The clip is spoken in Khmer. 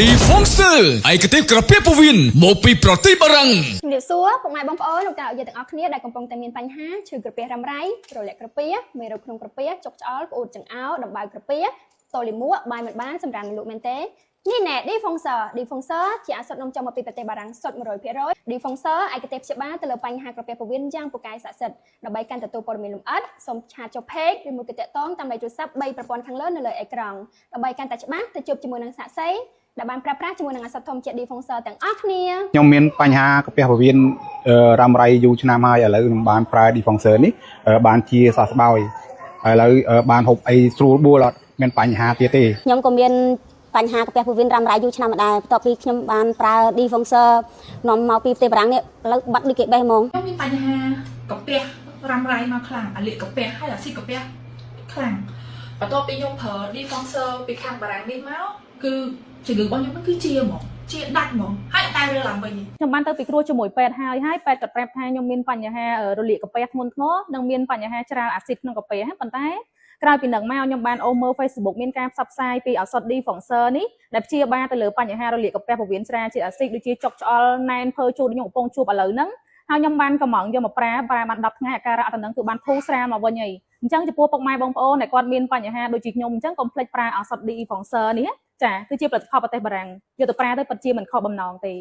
ดีฟองเซอร์ไอกระเทพกระเพียบปวินโมปีปรติบรังเดี๋ยวซัวพวกนายบองปอนลูกดาวอย่าแต่ออกนี้ได้กำปองแต่มีปัญหาชื่อกระเปียรำไรโรเล็กกระเปียไม่รู้คงกระเปียจกจ้อกูจังเอาดับใบกระเปียโตลิมัวใบเหมือนบ้านสำรันลูกเมนเต้นี่แน่ดีฟองเซอร์ที่อาสดนมจอมาปีปฏิบารังสดมาโรยเพียร้อยดีฟองเซอร์ไอกระเทพเชบ้าแต่เราปัญหากระเปียปวินย่างปูกายสะสดดับใบการตัวปรมีลุมอัดสมชาจบเพกดีมือกระเตะต้องตามใบจุดซับใบประปอนข้างเลิศในเลยไอกรองดับใบการตัดเชบ้าแต่จบจมูกนางสะไซดับบันปราจมูกนางสัตทอมเจดีฟองเซอร์แต่งอักเนียខ្ញុំមានបញ្ហាកាពះពវៀនរ៉ាំរ៉ៃយូរឆ្នាំហើយឥឡូវខ្ញុំបានប្រើ Defunctor នេះបានជាសះស្បើយឥឡូវបានហូបអីស្រួលបួលអត់មានបញ្ហាទៀតទេខ្ញុំក៏មានបញ្ហាកាពះពវៀនរ៉ាំរ៉ៃយូរឆ្នាំម្ដងបន្ទាប់ពីខ្ញុំបានប្រើ Defunctor នាំមកពីប្រទេសបារាំងនេះឥឡូវបាត់ដូចគេបេះហ្មងខ្ញុំមានបញ្ហាកាពះរ៉ាំរ៉ៃមកខ្លាំងអាលិកាពះហើយអាស៊ីកាពះខ្លាំងបន្ទាប់ពីខ្ញុំប្រើ Defunctor ពីខាងបារាំងនេះមកគឺជំងឺរបស់ខ្ញុំហ្នឹងគឺជាហ្មងជាដាច់ហ្មងហើយតែរើឡើងវិញខ្ញុំបានទៅពីគ្រូជាមួយពេទ្យហើយពេទ្យក៏ប្រាប់ថាខ្ញុំមានបញ្ហារលាកកាពះធ្ងន់ធ្ងរនិងមានបញ្ហាច្រាលអាស៊ីតក្នុងកាពះប៉ុន្តែក្រោយពីនឹងមកខ្ញុំបានអូសមើល Facebook មានការផ្សព្វផ្សាយពីឱសថ Defunctor នេះដែលព្យាបាលទៅលើបញ្ហារលាកកាពះពោះវៀនច្រាលជាតិអាស៊ីតដូចជាចុកច្អល់ណែនភើជួបខ្ញុំកំពុងជួបឥឡូវហ្នឹងហើយខ្ញុំបានកំងយកមកប្រើបាន10ថ្ងៃអាការៈទៅនឹងគឺបានធូរស្រាលមកវិញហើយអញ្ចឹងចំពោះពុកម៉ែបងប្អូនដែលគាត់មានបញ្ហាដូចជាខ្ញុំអញ្ចឹងកុំភ្លេចប្រើឱសថ Defunctor នេះចាគឺជាផលិតផលប្រទេសបារាំងយកទៅប្រើទៅពិតជាមិនខុសបំណងទេ